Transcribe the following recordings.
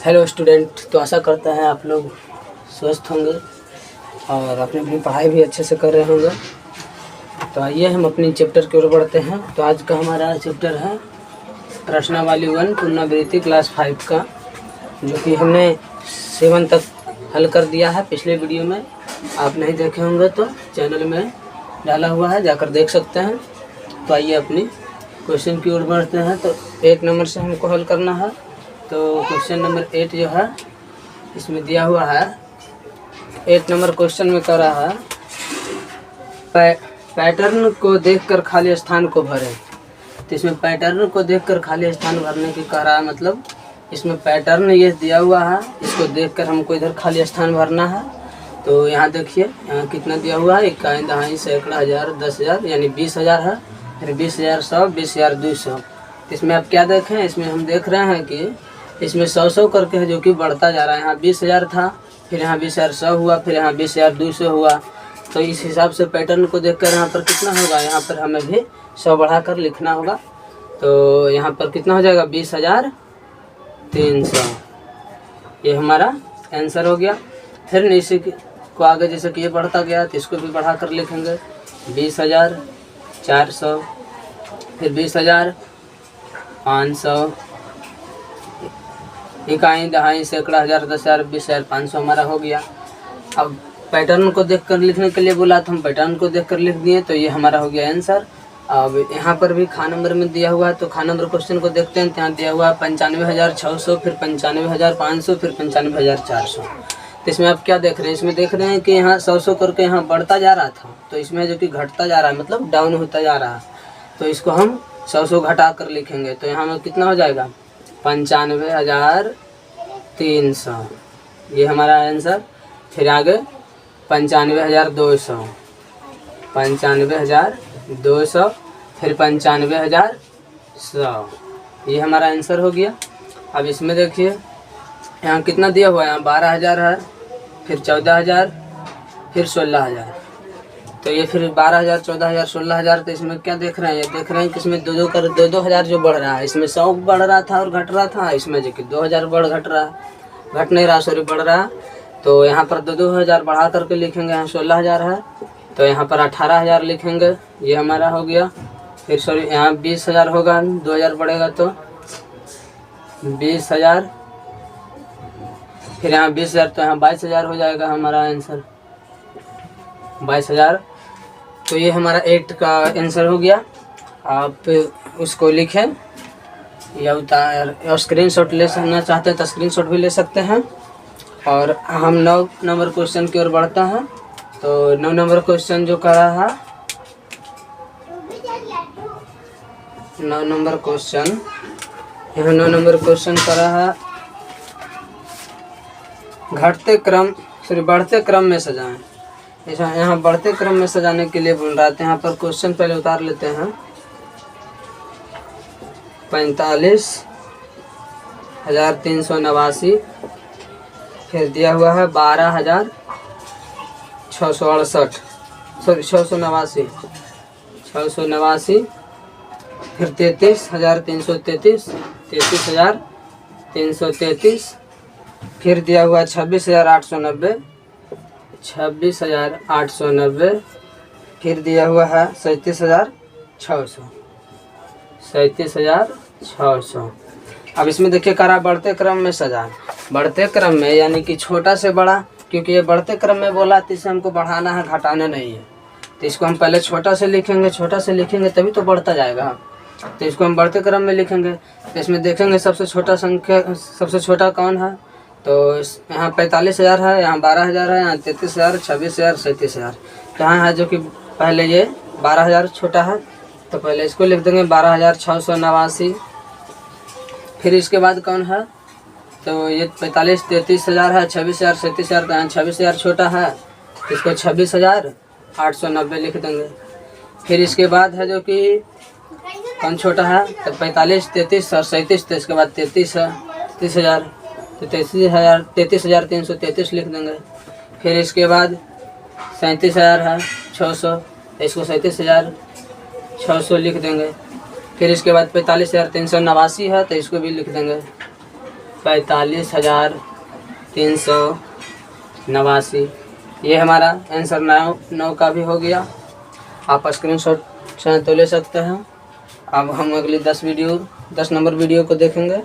Hello student, तो आशा करता है आप लोग स्वस्थ होंगे और अपनी पढ़ाई भी अच्छे से कर रहे होंगे। तो आइए हम अपनी चैप्टर की ओर बढ़ते हैं। तो आज का हमारा चैप्टर है प्रश्नावली 1 पुनरावृत्ति क्लास 5 का, जो कि हमने 7 तक हल कर दिया है पिछले वीडियो में। आप नहीं देखे होंगे तो चैनल में डाला हुआ है, जाकर देख सकते हैं। तो आइए अपनी क्वेश्चन की ओर बढ़ते हैं। तो 1 नंबर से हमको हल करना है। तो क्वेश्चन नंबर 8 जो है इसमें दिया हुआ है। 8 नंबर क्वेश्चन में कह रहा है पैटर्न को देखकर खाली स्थान को भरें। तो इसमें पैटर्न को देखकर खाली स्थान भरने की कह रहा है, मतलब इसमें पैटर्न ये दिया हुआ है, इसको देखकर हमको इधर खाली स्थान भरना है। तो यहाँ देखिए, यहाँ कितना दिया हुआ है, इकाई, दहाई, सैकड़ा, हज़ार, 10,000 यानी 20,000 है, फिर 20,000 100, 20,000 200। इसमें आप क्या देखें, इसमें हम देख रहे हैं कि इसमें 100 करके है, जो कि बढ़ता जा रहा है। यहाँ 20,000 था, फिर यहाँ 20,000 100 हुआ, फिर यहाँ 20,000 200 हुआ। तो इस हिसाब से पैटर्न को देखकर यहाँ पर कितना होगा, यहाँ पर हमें भी 100 बढ़ाकर लिखना होगा। तो यहाँ पर कितना हो जाएगा, 20,300। ये हमारा आंसर हो गया। फिर इसी को आगे जैसे कि ये बढ़ता गया तो इसको भी बढ़ाकर लिखेंगे, 20,400, फिर 20,500, इकाई, दहाई, सैकड़ा, हज़ार, 10,000, 20,000, 500 हमारा हो गया। अब पैटर्न को देखकर लिखने के लिए बोला, तो हम पैटर्न को देखकर लिख दिए, तो ये हमारा हो गया आंसर। अब यहाँ पर भी खा नंबर में दिया हुआ है, तो खा नंबर क्वेश्चन को देखते हैं। यहाँ दिया हुआ है 95,600, फिर 95,500, फिर 95,400। तो इसमें आप क्या देख रहे हैं, इसमें देख रहे हैं कि यहाँ 100 करके यहाँ बढ़ता जा रहा था, तो इसमें जो कि घटता जा रहा है, मतलब डाउन होता जा रहा है। तो इसको हम 100 घटा कर लिखेंगे। तो यहाँ में कितना हो जाएगा, 95,300, ये हमारा आंसर। फिर आगे 95,200, 95,200, फिर 95,100, ये हमारा आंसर हो गया। अब इसमें देखिए, यहाँ कितना दिया हुआ है, यहाँ 12,000 है, फिर 14,000, फिर 16,000। तो ये फिर 12,000, 14,000, 16,000। तो इसमें क्या देख रहे हैं, ये देख रहे हैं कि इसमें 2,000 जो बढ़ रहा है, इसमें 100 बढ़ रहा था और घट रहा था, इसमें जो कि 2,000 घट रहा है, घट नहीं रहा, सॉरी, बढ़ रहा है। तो यहाँ पर 2,000 बढ़ा करके लिखेंगे, यहाँ 16,000 है, तो यहाँ पर 18,000 लिखेंगे, ये हमारा हो गया। फिर सॉरी, यहाँ 20,000 होगा, 2,000 बढ़ेगा तो 20,000, फिर यहाँ 20,000, तो यहाँ 22,000 हो जाएगा हमारा आंसर, 22,000। तो ये हमारा 8 का आंसर हो गया। आप उसको लिखें या और स्क्रीनशॉट लेना चाहते हैं तो स्क्रीनशॉट भी ले सकते हैं। और हम 9 नंबर क्वेश्चन की ओर बढ़ता है। तो 9 नंबर क्वेश्चन जो कर रहा है, 9 नंबर क्वेश्चन, यहाँ 9 नंबर क्वेश्चन कर रहा है, बढ़ते क्रम में सजाएं। यहाँ बढ़ते क्रम में सजाने के लिए बोल रहा है। यहाँ पर क्वेश्चन पहले उतार लेते हैं। 45,389, फिर दिया हुआ है 12,668, सॉरी 689, फिर 33,333, 33,333, फिर दिया हुआ 26,890, 26,890, फिर दिया हुआ है 37,600, 37,600। अब इसमें देखिए करा बढ़ते क्रम में सजा, बढ़ते क्रम में यानी कि छोटा से बड़ा, क्योंकि ये बढ़ते क्रम में बोला तो इसे हमको बढ़ाना है, घटाना नहीं है। तो इसको हम पहले छोटा से लिखेंगे, छोटा से लिखेंगे तभी तो बढ़ता जाएगा। तो इसको हम बढ़ते क्रम में लिखेंगे। तो इसमें देखेंगे सबसे छोटा संख्या, सबसे छोटा कौन है। तो यहाँ 45,000 है, यहाँ 12,000 है, यहाँ 33,000, 26,000, 37,000। तो यहाँ है जो कि पहले ये 12,000 छोटा है, तो पहले इसको लिख देंगे 12,689। फिर इसके बाद कौन है, तो ये 45, 33,000 है, 26,000, 37,000। तो यहाँ 26,000 छोटा है, तो इसको 26,890 लिख देंगे। फिर इसके बाद है जो कि कौन छोटा है, तो 45, 33 और 37। तो इसके बाद 33 है, 30,000, तो 33,333 लिख देंगे। फिर इसके बाद 37,000 है, 600, तो इसको 37,600 लिख देंगे। फिर इसके बाद 45,389 है, तो इसको भी लिख देंगे। 45,389। ये हमारा आंसर 9 का भी हो गया। आप स्क्रीनशॉट चाहे तो ले सकते हैं। अब हम अगली 10 नंबर वीडियो को देखेंगे।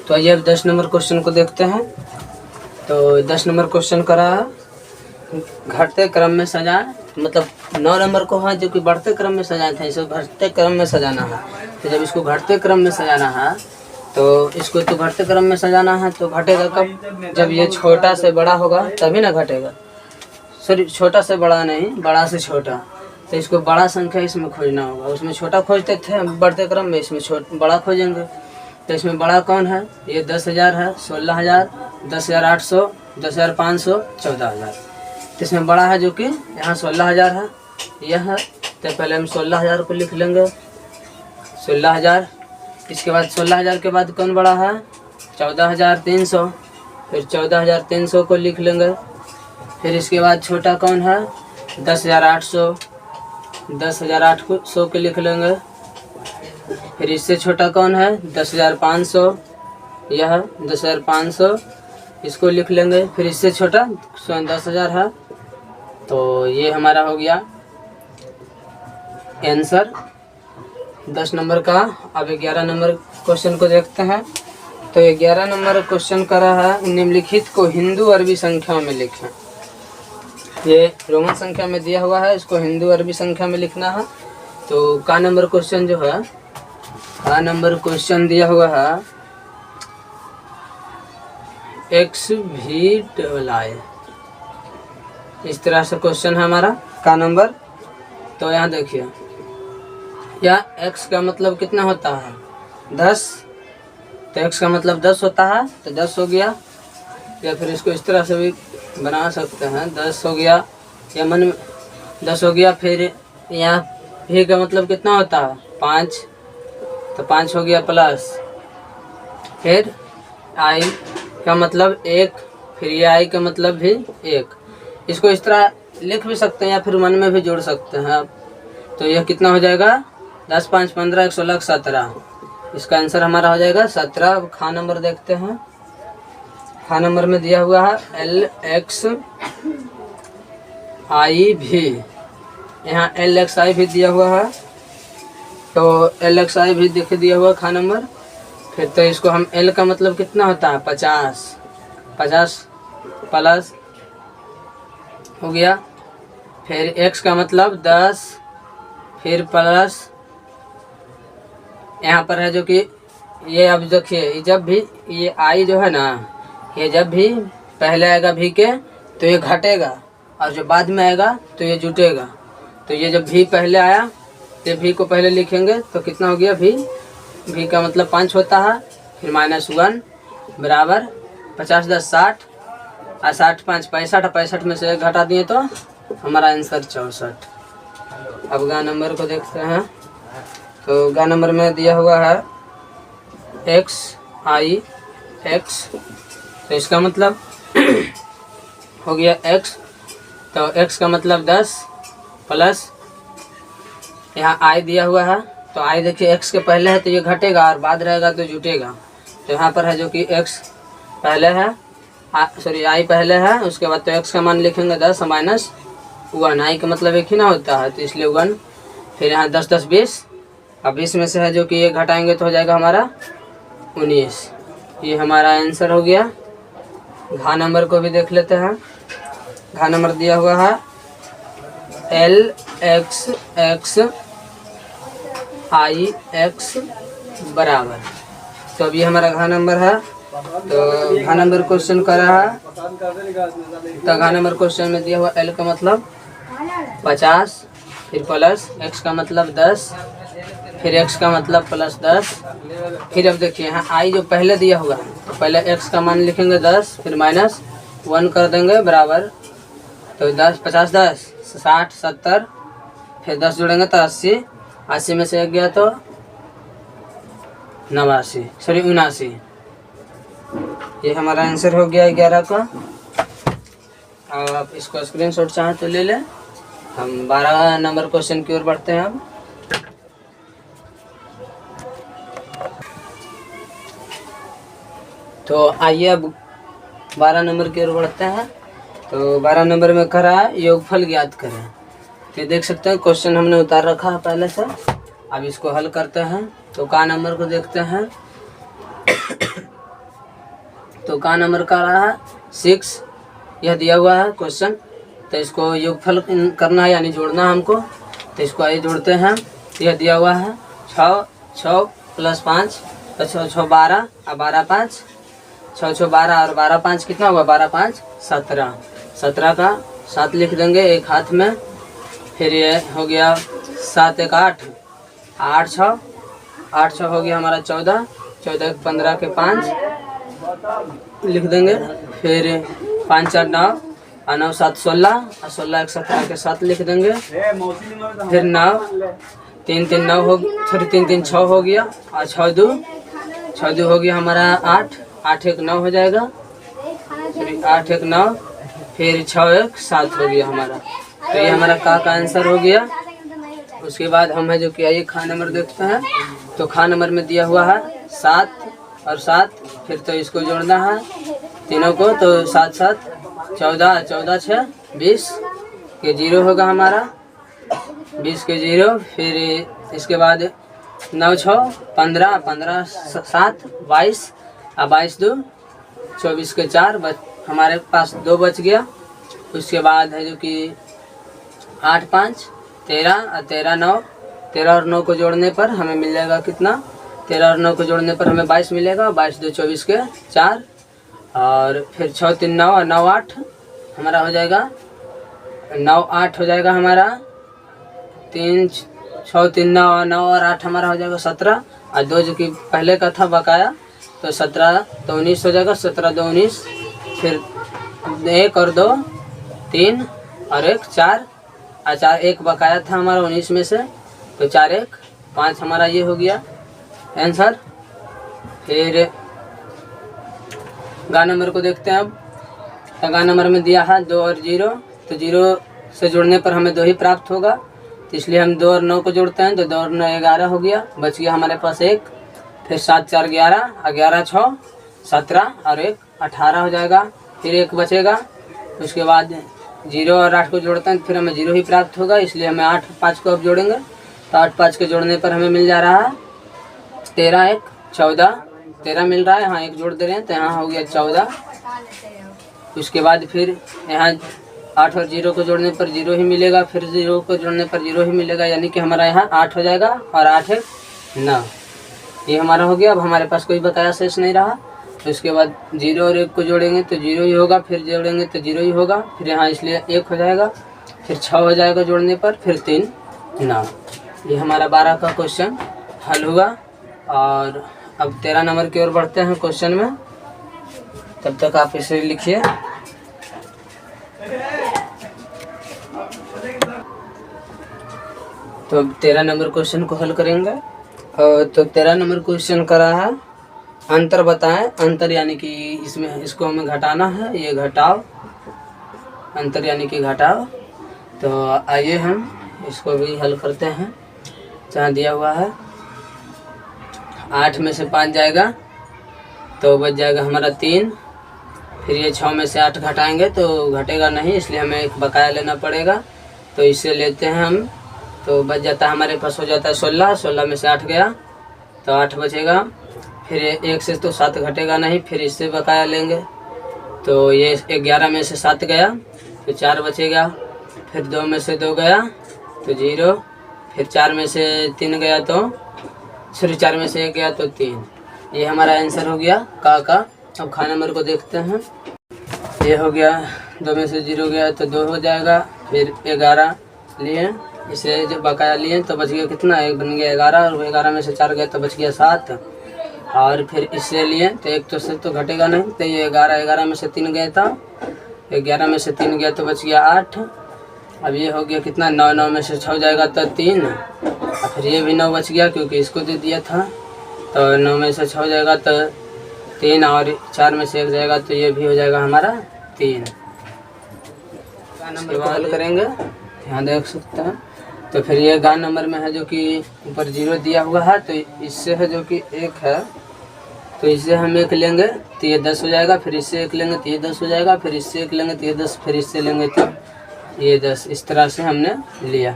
तो आइए अब 10 नंबर क्वेश्चन को देखते हैं। तो 10 नंबर क्वेश्चन करा घटते क्रम में सजाएं, मतलब 9 नंबर को है जो कि बढ़ते क्रम में सजाए थे, इसे घटते क्रम में सजाना है। तो जब इसको घटते क्रम में सजाना है तो इसको तो घटते क्रम में सजाना है, तो घटेगा कब? जब ये छोटा से बड़ा होगा तभी ना घटेगा। सॉरी, छोटा से बड़ा नहीं, बड़ा से छोटा। तो इसको बड़ा संख्या इसमें खोजना होगा। उसमें छोटा खोजते थे बढ़ते क्रम में, इसमें बड़ा खोजेंगे। तो इसमें बड़ा कौन है? ये 10,000 है, 16,000, 10,800, 10,500, 14,000। तो इसमें बड़ा है जो कि यहाँ 16,000 है, यह है। तो पहले हम 16,000 को लिख लेंगे, 16,000। इसके बाद 16,000 के बाद कौन बड़ा है? 14,300, फिर 14,300 को लिख लेंगे। फिर इसके बाद छोटा कौन है? 10,800, 10,800 को लिख लेंगे। फिर इससे छोटा कौन है? 10,500, यह 10,500, इसको लिख लेंगे। फिर इससे छोटा 10,000 है। तो ये हमारा हो गया आंसर 10 नंबर का। अब 11 नंबर क्वेश्चन को देखते हैं। तो 11 नंबर क्वेश्चन करा है निम्नलिखित को हिंदू अरबी संख्या में लिखें। ये रोमन संख्या में दिया हुआ है, इसको हिंदू अरबी संख्या में लिखना है। तो का नंबर क्वेश्चन जो है, का नंबर क्वेश्चन दिया हुआ है XVII। इस तरह से क्वेश्चन है हमारा का नंबर। तो यहाँ देखिए, या x का मतलब कितना होता है? 10। तो x का मतलब 10 होता है, तो 10 हो गया। या फिर इसको इस तरह से भी बना सकते हैं, 10 हो गया, या मन में 10 हो गया। फिर यहाँ भी का मतलब कितना होता है? 5। तो 5 हो गया प्लस, फिर i का मतलब 1, फिर ये i का मतलब भी 1। इसको इस तरह लिख भी सकते हैं या फिर मन में भी जोड़ सकते हैं आप। तो यह कितना हो जाएगा? 10, 5, 15, 1, 16, 17। इसका आंसर हमारा हो जाएगा 17। अब खा नंबर देखते हैं। खा नंबर में दिया हुआ है LXI भी, यहाँ LXI भी दिया हुआ है। तो LXI भी देख दिया हुआ खा नंबर। फिर तो इसको हम L का मतलब कितना होता है? 50, 50 प्लस हो गया। फिर X का मतलब 10, फिर प्लस यहाँ पर है जो कि ये, अब देखिए जब भी ये I जो है ना, ये जब भी पहले आएगा भी के तो ये घटेगा, और जो बाद में आएगा तो ये जुटेगा। तो ये जब भी पहले आया तो भी को पहले लिखेंगे, तो कितना हो गया? भी का मतलब 5 होता है, फिर -1 बराबर 50, 10, 60, और 60, 5, 65, 65 में से 1 घटा दिए तो हमारा आंसर 64। अब गा नंबर को देखते हैं। तो गा नंबर में दिया हुआ है XIX। तो इसका मतलब हो गया x। तो x का मतलब 10 प्लस यहाँ i दिया हुआ है। तो i देखिए x के पहले है तो ये घटेगा, और बाद रहेगा तो जुटेगा। तो यहाँ पर है जो कि x पहले है, सॉरी i पहले है, उसके बाद तो x का मान लिखेंगे 10 माइनस 1। i का मतलब एक ही ना होता है, तो इसलिए 1। फिर यहाँ 10, 10, 20। अब 20 में से है जो कि ये घटाएंगे तो हो जाएगा हमारा 19। ये हमारा आंसर हो गया। घा नंबर को भी देख लेते हैं। घा नंबर दिया हुआ है LXXIX बराबर। तो अब ये हमारा घा नंबर है। तो घा नंबर क्वेश्चन कर रहा है। तो घा नंबर क्वेश्चन में दिया हुआ L का मतलब 50, फिर प्लस x का मतलब 10, फिर x का मतलब प्लस 10। फिर अब देखिए यहाँ i जो पहले दिया हुआ है, तो पहले x का मान लिखेंगे 10, फिर -1 कर देंगे बराबर। तो 10, 50, 10, 60, 70, फिर 10 जोड़ेंगे तो 80, 80 में से 1 गया तो 79। ये हमारा आंसर हो गया 11 का। अब आप इसको स्क्रीनशॉट चाहें तो ले लें। हम 12 नंबर क्वेश्चन की ओर बढ़ते हैं अब। तो आइए अब 12 नंबर की ओर बढ़ते हैं। तो 12 नंबर में कह रहा है योगफल ज्ञात करें। तो देख सकते हैं क्वेश्चन हमने उतार रखा है पहले से। अब इसको हल करते हैं। तो का नंबर को देखते हैं। तो का नंबर का रहा है 6, यह दिया हुआ है क्वेश्चन। तो इसको योगफल करना है यानी जोड़ना है हमको। तो इसको आइए जोड़ते हैं। यह दिया हुआ है 6 + 5 तो 6 12 और 12 5 6 12 और 12 5 कितना हुआ 12 5 17। 17 का 7 लिख देंगे एक हाथ में। फिर ये हो गया 7 1 8 8 6 हो गया हमारा 14 14 1 15 के 5 लिख देंगे। फिर 5 4 9 और 9 7 16 और 16 1 17 के 7 लिख देंगे। फिर 9 3 3 9 हो 3 3 6 हो गया और 6 2 हो गया हमारा 8 8 1 9 हो जाएगा। फिर 8 1 9 फिर 6 1 7 हो गया हमारा। तो ये हमारा का आंसर हो गया। उसके बाद हम है जो कि आइए खा नंबर देखते हैं। तो खा नंबर में दिया हुआ है 7 और 7। फिर तो इसको जोड़ना है तीनों को। तो 7 7 14 14 6 20 के 0 होगा हमारा 20 के 0। फिर इसके बाद 9 6 15 15 7 22 और 22 2 24 के 4 हमारे पास 2 बच गया। उसके बाद है जो कि 8 5 13 और 13 9 13 और 9 को जोड़ने पर हमें मिल जाएगा कितना 13 और 9 को जोड़ने पर हमें 22 मिलेगा। 22 2 24 के 4 और फिर 6 3 9 और 9 8 हमारा हो जाएगा 9 8 हो जाएगा हमारा 3 6 3 9 और 9 और 8 हमारा हो जाएगा 17 और 2 जो कि पहले का था बकाया तो 17 तो 19 हो जाएगा 17 2 19। फिर 1 और 2 3 और 1 4 और 4 1 बकाया था हमारा 19 में से तो 4 1 5 हमारा ये हो गया आंसर। फिर गा नंबर को देखते हैं अब। तो गा नंबर में दिया है 2 और 0। तो 0 से जोड़ने पर हमें 2 ही प्राप्त होगा। तो इसलिए हम 2 और 9 को जोड़ते हैं। तो 2 और 9 11 हो गया बच गया हमारे पास 1। फिर 7 4 11 और 11 6 17 और 1 18 हो जाएगा। फिर 1 बचेगा। उसके बाद 0 और 8 को जोड़ते हैं। फिर हमें 0 ही प्राप्त होगा। इसलिए हमें 8 5 को अब जोड़ेंगे। तो 8 5 के जोड़ने पर हमें मिल जा रहा है 13 1 14 13 मिल रहा है। यहाँ 1 जोड़ दे रहे हैं तो यहाँ हो गया 14। उसके बाद फिर यहाँ 8 और 0 को जोड़ने पर 0 ही मिलेगा। फिर 0 को जोड़ने पर 0 ही मिलेगा यानी कि हमारा यहाँ 8 हो जाएगा और 8 1 9 ये हमारा हो गया। अब हमारे पास कोई बकाया शेष नहीं रहा। तो उसके बाद 0 और 1 को जोड़ेंगे तो 0 ही होगा। फिर जोड़ेंगे तो 0 ही होगा। फिर यहाँ इसलिए 1 हो जाएगा। फिर 6 हो जाएगा जोड़ने पर। फिर 3 9 ये हमारा 12 का क्वेश्चन हल हुआ। और अब 13 नंबर की ओर बढ़ते हैं क्वेश्चन में। तब तक आप इसे लिखिए। तो 13 नंबर क्वेश्चन को हल करेंगे। तो 13 नंबर क्वेश्चन करा है अंतर बताएं। अंतर यानी कि इसमें इसको हमें घटाना है। ये घटाओ अंतर यानी कि घटाओ। तो आइए हम इसको भी हल करते हैं। जहाँ दिया हुआ है 8 में से 5 जाएगा तो बच जाएगा हमारा 3। फिर ये 6 में से 8 घटाएंगे तो घटेगा नहीं इसलिए हमें एक बकाया लेना पड़ेगा। तो इसे लेते हैं हम। तो बच जाता है हमारे पास हो जाता है 16। 16 में से 8 गया तो 8 बचेगा। फिर 1 से तो 7 घटेगा नहीं। फिर इससे बकाया लेंगे तो ये 11 में से 7 गया तो 4 बचेगा। फिर 2 में से 2 गया तो 0। फिर 4 में से 3 गया तो 4 में से 1 गया तो 3। ये हमारा आंसर हो गया का। अब खा नंबर को देखते हैं। ये हो गया 2 में से 0 गया तो 2 हो जाएगा। फिर 11 लिए इसे जो बकाया लिए तो बच गया कितना 1 बन गया 11 और 11 में से 4 गया तो बच गया 7। और फिर इससे लिए तो 1 तो से तो घटेगा नहीं तो ये 11 में से 3 गया था 11 में से 3 गया तो बच गया 8। अब ये हो गया कितना 9 9 में से 6 जाएगा तो 3 और फिर ये भी 9 बच गया क्योंकि इसको दे दिया था। तो 9 में से 6 जाएगा तो 3 और 4 में से 1 जाएगा तो ये भी हो जाएगा हमारा 3। नंबर को हल करेंगे। यहाँ देख सकते हैं। तो फिर ये गा नंबर में है जो कि ऊपर 0 दिया हुआ है, तो इससे है जो कि 1 है, तो इससे हम 1 लेंगे तो ये 10 हो जाएगा, फिर इससे 1 लेंगे तो ये 10 हो जाएगा, फिर इससे 1 लेंगे तो ये 10, फिर इससे लेंगे तो ये 10। इस तरह से हमने लिया।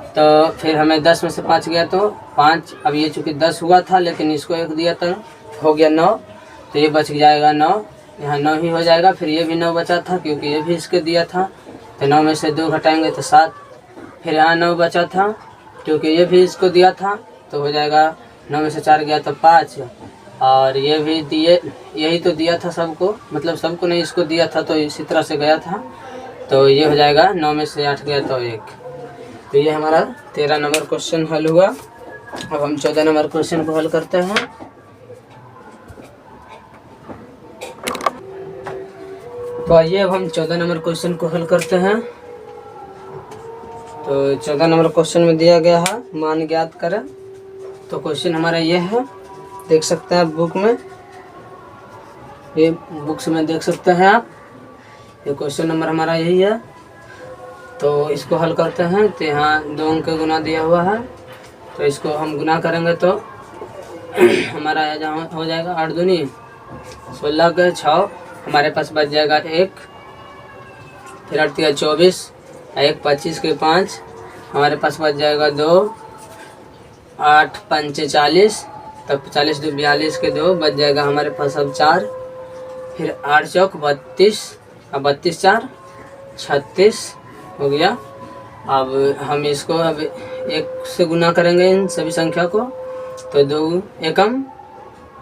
तो फिर हमें 10 में से 5 गया तो 5। अब ये चूँकि 10 हुआ था लेकिन इसको 1 दिया था, हो गया 9, तो ये बच जाएगा 9, यहाँ 9 ही हो जाएगा। फिर ये भी 9 बचा था क्योंकि ये भी इसके दिया था, तो 9 में से 2 घटाएंगे तो 7। फिर यहाँ 9 बचा था क्योंकि ये भी इसको दिया था, तो हो जाएगा 9 में से 4 गया तो 5। और ये भी दिए, यही तो दिया था सबको, मतलब सबको नहीं, इसको दिया था, तो इसी तरह से गया था। तो ये हो जाएगा 9 में से 8 गया तो 1। तो ये हमारा 13 नंबर क्वेश्चन हल हुआ। अब हम 14 नंबर क्वेश्चन को हल करते हैं। तो आइए अब हम 14 नंबर क्वेश्चन को हल करते हैं। तो 14 नंबर क्वेश्चन में दिया गया है मान ज्ञात करें। तो क्वेश्चन हमारा ये है, देख सकते हैं बुक में, ये बुक्स में देख सकते हैं आप, ये क्वेश्चन नंबर हमारा यही है। तो इसको हल करते हैं। तो यहाँ 2 अंक का गुना दिया हुआ है, तो इसको हम गुना करेंगे तो हमारा जहाँ हो जाएगा 8 दूनी 16 के 6, हमारे पास बच जाएगा 1, फिर 8 या 24, 1 25 के 5, हमारे पास बच जाएगा 2, 8 5 40, तब 40 2 42 के 2 बच जाएगा हमारे पास अब 4, फिर 8 चौक 32, अब 32 4 36 हो गया। अब हम इसको अब 1 से गुना करेंगे इन सभी संख्या को, तो 2 एकम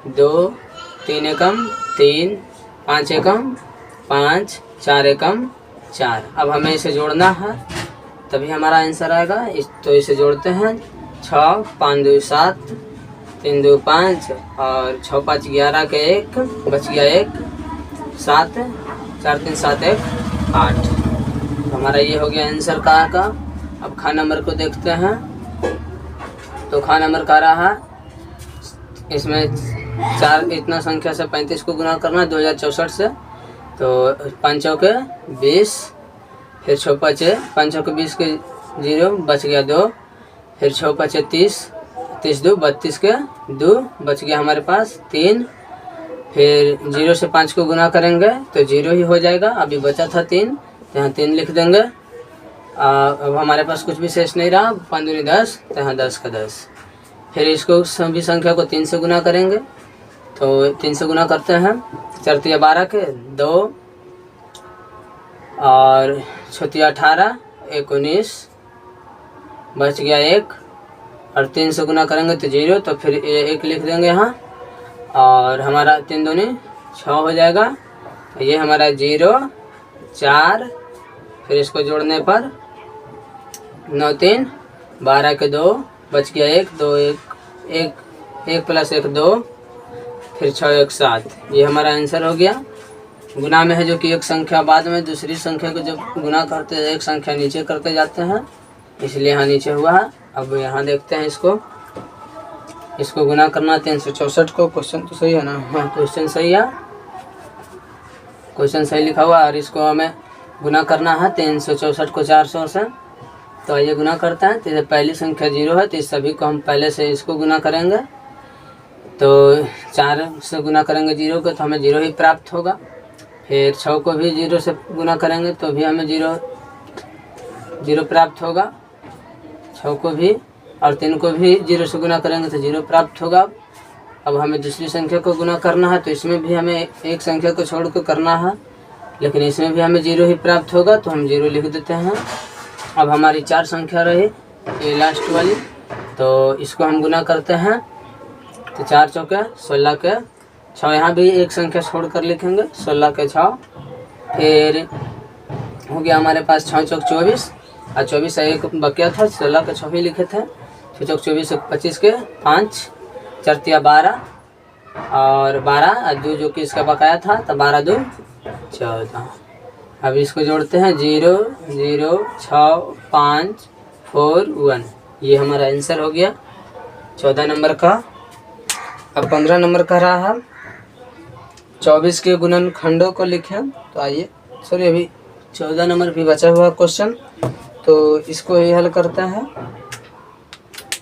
2, 3 एकम 3, 5 एकम 5, 4 एकम 4। अब हमें इसे जोड़ना है तभी हमारा आंसर आएगा। तो इसे जोड़ते हैं। 6 5 2 7, 3 2 5 और 6 5 11 के 1 बच गया 1, 7 4 3 7 1 8। हमारा ये हो गया आंसर का। अब खा नंबर को देखते हैं। तो खा नंबर का रहा है, इसमें 4 इतना संख्या से 35 को गुना करना 2064 से। तो 5 चौके 20, फिर 6 5 5 चौके 20 के 0 बच गया 2, फिर 6 5 30, 30 2 32 के 2 बच गया हमारे पास 3। फिर 0 से 5 को गुना करेंगे तो 0 ही हो जाएगा, अभी बचा था 3, यहाँ 3 लिख देंगे। अब हमारे पास कुछ भी शेष नहीं रहा, 5 दूनी 10, तो यहाँ 10 का 10। फिर इसको सभी संख्या को 3 से गुना करेंगे, तो 3 से गुना करते हैं। 4 तिया 12 के 2 और 6 तिया 18 19 बच गया 1, और 3 से गुना करेंगे तो 0, तो फिर 1 लिख देंगे यहाँ, और हमारा 3 दूनी 6 हो जाएगा। तो ये हमारा 0 4, फिर इसको जोड़ने पर 9 3 12 के 2 बच गया 1, 2 1 प्लस 1 2, फिर 6 1 7। ये हमारा आंसर हो गया। गुना में है जो कि एक संख्या बाद में दूसरी संख्या को जब गुना करते हैं एक संख्या नीचे करते जाते हैं, इसलिए यहाँ नीचे हुआ है। अब यहाँ देखते हैं इसको गुना करना 364 को। क्वेश्चन तो सही है ना? हाँ क्वेश्चन सही है, क्वेश्चन सही लिखा हुआ। और इसको हमें गुना करना है 364 को 400 से। तो आइए गुना करते हैं। तो पहली संख्या 0 है, तो इस सभी को हम पहले से इसको गुना करेंगे। तो 4 से गुना करेंगे 0 को तो हमें 0 ही प्राप्त होगा। फिर 6 को भी 0 से गुना करेंगे तो भी हमें 0 प्राप्त होगा, 6 को भी। और 3 को भी 0 से गुना करेंगे तो 0 प्राप्त होगा। अब हमें दूसरी संख्या को गुना करना है, तो इसमें भी हमें एक संख्या को छोड़ कर करना है, लेकिन इसमें भी हमें 0 ही प्राप्त होगा, तो हम 0 लिख देते हैं। अब हमारी 4 संख्या रही, ये लास्ट वाली, तो इसको हम गुना करते हैं। तो 4 चौके 16 के 6, यहाँ भी एक संख्या छोड़ कर लिखेंगे 16 के 6। फिर हो गया हमारे पास 6 चौक 24, और 24 एक बकिया था, 16 के 6 ही लिखे थे। 6 चौक 24 25 के 5, 4 तिया 12 और 12 और 2 जो कि इसका बकाया था, तो 12 2 14। अब इसको जोड़ते हैं 0 0 6 5 4 1। ये हमारा आंसर हो गया 14 नंबर का। अब 15 नंबर का रहा है 24 के गुणनखंडों को लिखें। तो आइए, सॉरी अभी 14 नंबर भी बचा हुआ क्वेश्चन। तो इसको ही हल करता है।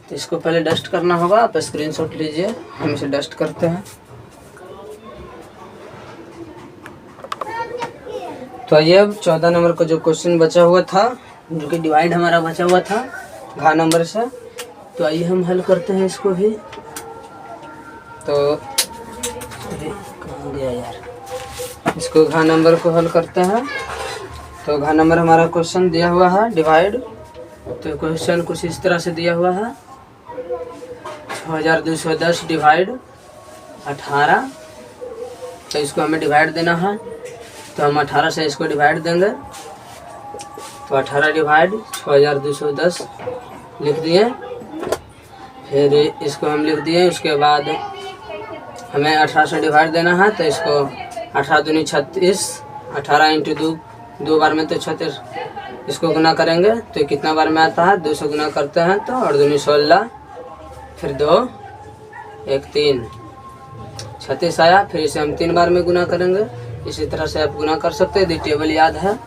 तो इसको पहले डस्ट करना होगा, आप स्क्रीनशॉट लीजिए, हम इसे डस्ट करते हैं। तो आइए अब 14 नंबर का जो क्वेश्चन बचा हुआ था, जो कि डिवाइड हमारा बचा हुआ था घा नंबर से, तो आइए हम हल करते हैं इसको भी। तो कहाँ गया यार, इसको घा नंबर को हल करते हैं। तो घा नंबर हमारा क्वेश्चन दिया हुआ है डिवाइड। तो क्वेश्चन कुछ इस तरह से दिया हुआ है, 6210 डिवाइड 18। तो इसको हमें डिवाइड देना है, तो हम 18 से इसको डिवाइड देंगे। तो 18 डिवाइड 6210 लिख दिए, फिर इसको हम लिख दिए। उसके बाद हमें 18 से डिवाइड देना है, तो इसको 18 दूनी 36, 18 इंटू 2 बार में तो 36, इसको गुना करेंगे तो कितना बार में आता है, 2 से गुना करते हैं तो 8 दूनी 16, फिर 2 1 3 36 आया। फिर इसे हम 3 बार में गुना करेंगे। इसी तरह से आप गुना कर सकते हैं, यदि टेबल याद है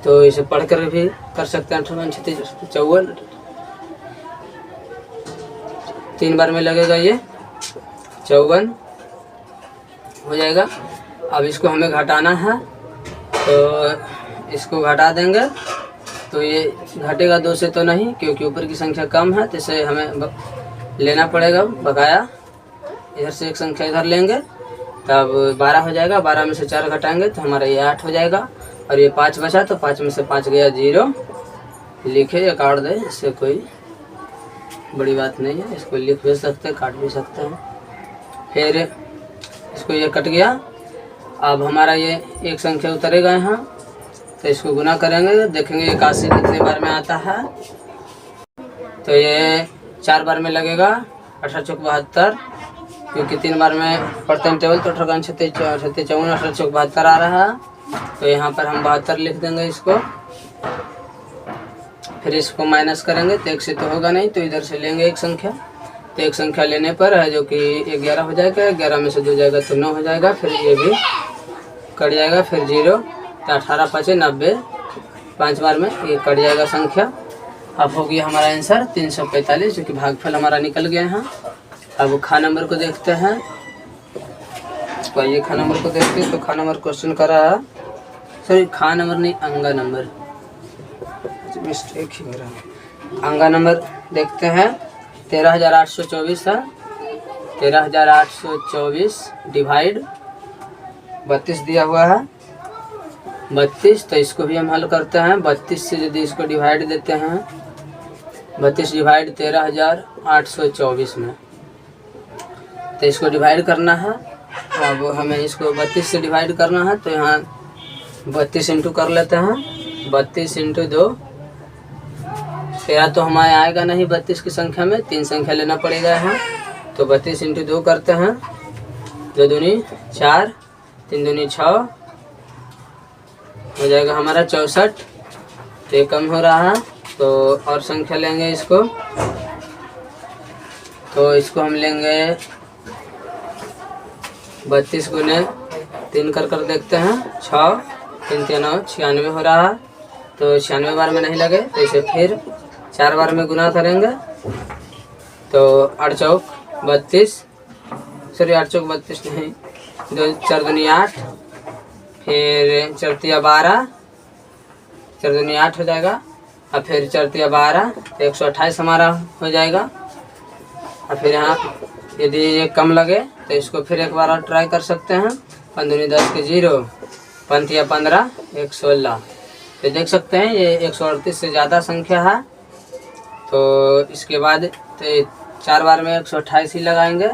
तो इसे पढ़कर भी कर सकते हैं। 58 36 54, 3 बार में लगेगा, ये 54 हो जाएगा। अब इसको हमें घटाना है, तो इसको घटा देंगे। तो ये घटेगा 2 से तो नहीं, क्योंकि ऊपर की संख्या कम है, तो इसे हमें लेना पड़ेगा बकाया। इधर से एक संख्या इधर लेंगे, तब 12 हो जाएगा। 12 में से 4 घटाएंगे तो हमारा ये 8 हो जाएगा। और ये 5 बचा, तो 5 में से 5 गया 0, लिखे या काट दे, इससे कोई बड़ी बात नहीं है। इसको लिख भी सकते हैं, काट भी सकते हैं। फिर इसको ये कट गया। अब हमारा ये एक संख्या उतरेगा यहाँ, तो इसको गुना करेंगे, देखेंगे 81 कितने बार में आता है। तो ये 4 बार में लगेगा, 18 चौक 72, क्योंकि 3 बार में पढ़ते हैं टेबल, तो 18 36 36 54, 18 चौक 72 आ रहा है। तो यहाँ पर हम 72 लिख देंगे इसको। फिर इसको माइनस करेंगे, तो 1 से तो होगा नहीं, तो इधर से लेंगे एक संख्या। तो एक संख्या लेने पर है जो कि 11 हो जाएगा, 11 में से 2 जाएगा तो 9 हो जाएगा। फिर ये भी कट जाएगा, फिर 0, तो 18 5 90, 5 बार में ये कट जाएगा संख्या। अब हो गया हमारा आंसर 345, जो कि भागफल हमारा निकल गया है। अब खा नंबर को देखते हैं। तो ये खा नंबर को देखते हैं। तो खा नंबर क्वेश्चन कर रहा है, सॉरी खा नंबर नहीं, अंगा नंबर, मिस्टेक ही मेरा। अंगा नंबर देखते हैं, 13824 है। 13824 डिवाइड 32 दिया हुआ है, 32। तो इसको भी हम हल करते हैं। 32 से यदि इसको डिवाइड देते हैं, 32 डिवाइड 13824 में, तो इसको डिवाइड करना है। अब हमें इसको 32 से डिवाइड करना है, तो यहाँ 32 इंटू कर लेते हैं। 32 इंटू 2, 13 तो हमारे आएगा नहीं 32 की संख्या में, 3 संख्या लेना पड़ेगा यहाँ। तो 32 इंटू 2 करते हैं, 2 दूनी 4, 3 दूनी 6 हो जाएगा हमारा 64। तो ये कम हो रहा है, तो और संख्या लेंगे इसको। तो इसको हम लेंगे 32 गुने 3 कर देखते हैं, 6 3 3 9 96 हो रहा है। तो 96 बार में नहीं लगे, तो इसे फिर 4 बार में गुना करेंगे। तो 8 चौक 32, सॉरी 8 चौक 32 नहीं, 2 4 दूनी 8, फिर 4 तिया 12, 4 दूनी 8 हो जाएगा। और फिर 4 तिया 12, 128 हमारा हो जाएगा। और फिर यहाँ यदि ये कम लगे तो इसको फिर एक बार और ट्राई कर सकते हैं। 5 दूनी 10 के 0, 5 तिया 15, 116। तो देख सकते हैं ये 138 से ज़्यादा संख्या है। तो इसके बाद तो 4 बार में 128 ही लगाएंगे।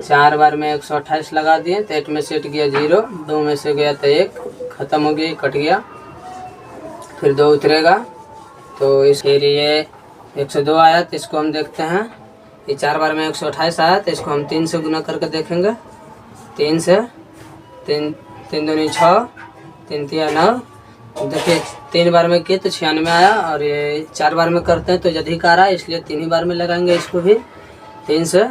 4 बार में 128 लगा दिए, तो 8 में से हट गया 0, 2 में से गया तो 1, ख़त्म हो गया, कट गया। फिर 2 उतरेगा, तो इस फिर ये 102 आया। तो इसको हम देखते हैं, ये 4 बार में 128 आया, तो इसको हम 3 से गुना करके देखेंगे। 3 से 3 3 दूनी 6, 3 तिया 9। देखिए 3 बार में किए तो 96 आया, और ये 4 बार में करते हैं तो अधिक आ रहा है, इसलिए 3 ही बार में लगाएंगे इसको भी। 3 से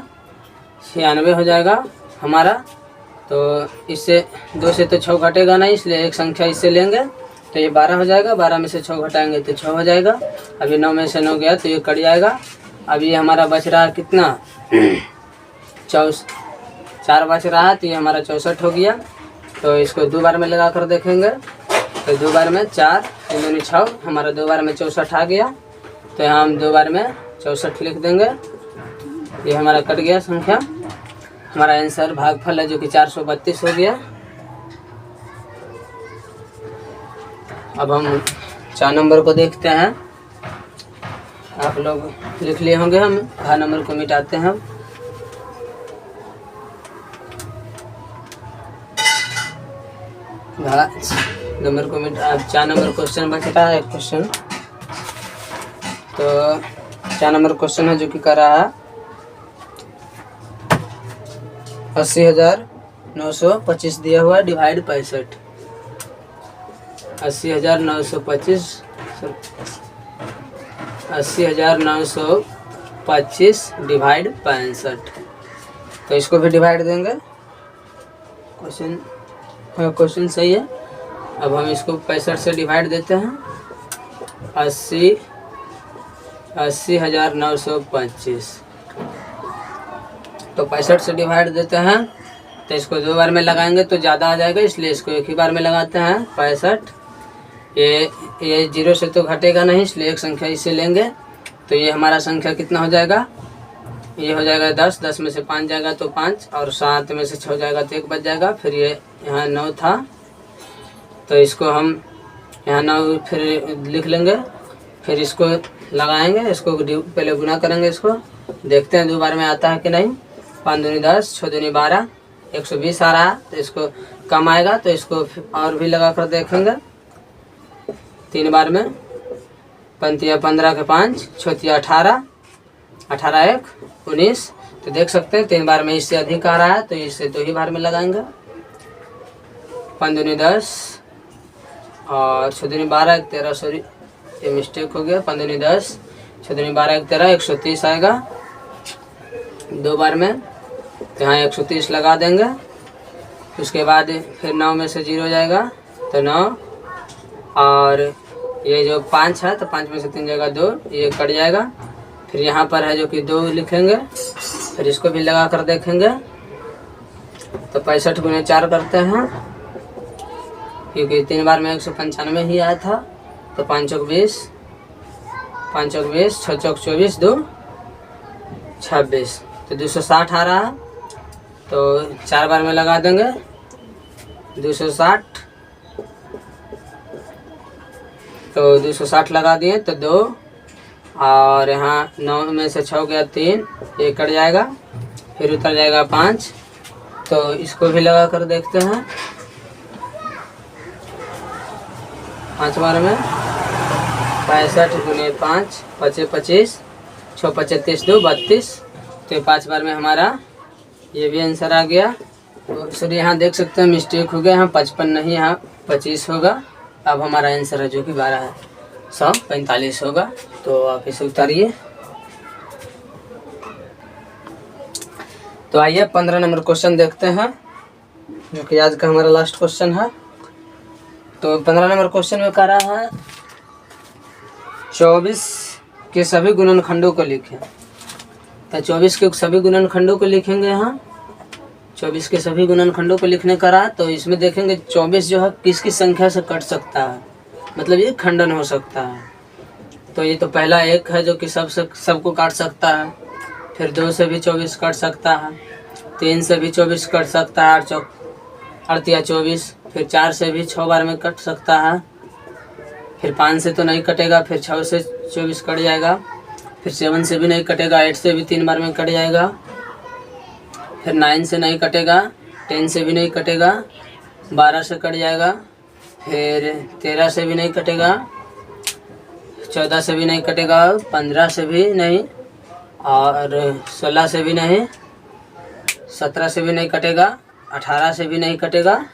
96 हो जाएगा हमारा। तो इससे 2 से तो 6 घटेगा नहीं, इसलिए एक संख्या इससे लेंगे। तो ये 12 हो जाएगा, 12 में से 6 घटाएंगे तो 6 हो जाएगा। अभी 9 में से 9 गया तो ये कट जाएगा। अब ये हमारा बच रहा है कितना 4 बच रहा है, तो ये हमारा 64 हो गया। तो इसको 2 बार में लगा कर देखेंगे तो 2 बार में 4 3 दूनी 6, हमारा 2 बार में 64 आ गया। तो यहाँ हम 2 बार में 64 लिख देंगे। ये हमारा कट गया संख्या। हमारा आंसर भागफल है जो कि 432 हो गया। अब हम 4 नंबर को देखते हैं। आप लोग लिख लिए होंगे, हम घ नंबर को मिटाते हैं। नंबर को मिटा 4 नंबर क्वेश्चन बच रहा है एक क्वेश्चन। तो 4 नंबर क्वेश्चन है जो कि कर रहा है 80,925 दिया हुआ डिवाइड 65। 80,925 डिवाइड 65। तो इसको भी डिवाइड देंगे। क्वेश्चन सही है। अब हम इसको 65 से डिवाइड देते हैं। 80,925 तो 65 से डिवाइड देते हैं। तो इसको 2 बार में लगाएंगे तो ज़्यादा आ जाएगा, इसलिए इसको एक ही बार में लगाते हैं 65। ये 0 से तो घटेगा नहीं, इसलिए एक संख्या इसे लेंगे। तो ये हमारा संख्या कितना हो जाएगा, ये हो जाएगा 10। 10 में से 5 जाएगा तो 5, और 7 में से 6 जाएगा तो 1 बच जाएगा। फिर ये यहाँ 9 था, तो इसको हम यहाँ 9 फिर लिख लेंगे। फिर इसको लगाएंगे, इसको पहले गुना करेंगे। इसको देखते हैं 2 बार में आता है कि नहीं। 5 दूनी 10, 6 दूनी 12, 120 आ रहा है। तो इसको कम आएगा, तो इसको और भी लगा कर देखेंगे 3 बार में। 15 15 के 5, 6 18, 18 1 19। तो देख सकते हैं 3 बार में इससे अधिक आ रहा है, तो इससे 2 ही बार में लगाएंगे। 5 दूनी 10 और 6 दूनी 12, 13, सॉरी ये मिस्टेक हो गया। 5 दूनी 10, 6 दूनी 12, 13, 130 आएगा 2 बार में। तो यहाँ 130 लगा देंगे। उसके बाद फिर 9 में से 0 जाएगा तो 9, और ये जो 5 है तो 5 में से 3 जाएगा 2, ये कट जाएगा। फिर यहाँ पर है जो कि 2 लिखेंगे। फिर इसको भी लगा कर देखेंगे तो 65 गुने 4 करते हैं, क्योंकि 3 बार में 195 ही आया था। तो 5 चौक 20, 5 चौक 20, 6 चौक 24, 2 26, तो 260 आ रहा है। तो 4 बार में लगा देंगे 260। तो 260 लगा दिए तो 2, और यहाँ 9 में से 6 गया 3, ये कट जाएगा। फिर उतर जाएगा 5। तो इसको भी लगा कर देखते हैं 5 बार में। 65 गुने 5, 25 25, 6 25 2 32। तो 5 बार में हमारा ये भी आंसर आ गया। तो सॉरी यहाँ देख सकते हैं मिस्टेक हो गया, यहाँ 55 नहीं, यहाँ 25 होगा। अब हमारा आंसर है जो कि 1245 होगा। तो आप इसे उतारिए। तो आइए 15 नंबर क्वेश्चन देखते हैं, जो कि आज का हमारा लास्ट क्वेश्चन है। तो 15 नंबर क्वेश्चन में कह रहा है 24 के सभी गुणनखंडों को लिखें। तो 24 के सभी गुणनखंडों को लिखेंगे। यहाँ 24 के सभी गुणनखंडों को लिखने का रहा। तो इसमें देखेंगे 24 जो है किस किस संख्या से कट सकता है, मतलब ये खंडन हो सकता है। तो ये तो पहला 1 है जो कि सबको काट सकता है। फिर 2 से भी 24 कट सकता है, 3 से भी 24 कट सकता है, 8 चौक 24। फिर 4 से भी 6 बार में कट सकता है। फिर 5 से तो नहीं कटेगा, फिर 6 से 24 कट जाएगा। फिर 7 से भी नहीं कटेगा, 8 से भी 3 बार में कट जाएगा। फिर 9 से नहीं कटेगा, 10 से भी नहीं कटेगा, 12 से कट जाएगा। फिर 13 से भी नहीं कटेगा, 14 से भी नहीं कटेगा, 15 से भी नहीं, और 16 से भी नहीं, 17 से भी नहीं कटेगा, 18 से भी नहीं कटेगा,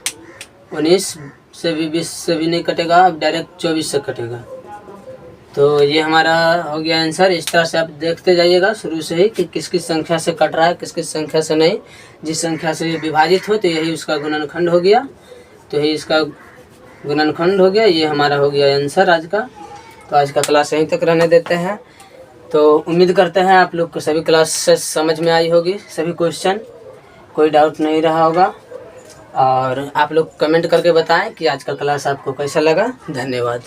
19 से भी 20 से भी नहीं कटेगा। अब डायरेक्ट 24 से कटेगा। तो ये हमारा हो गया आंसर। इस तरह से आप देखते जाइएगा शुरू से ही कि किस किस संख्या से कट रहा है, किस किस संख्या से नहीं। जिस संख्या से विभाजित हो तो यही उसका गुणनखंड हो गया, तो यही इसका गुणनखंड हो गया, ये हमारा हो गया आंसर आज का। तो आज का क्लास यहीं तक रहने देते हैं। तो उम्मीद करते हैं आप लोग को सभी क्लासेस समझ में आई होगी, सभी क्वेश्चन, कोई डाउट नहीं रहा होगा। और आप लोग कमेंट करके बताएं कि आज का क्लास आपको कैसा लगा। धन्यवाद।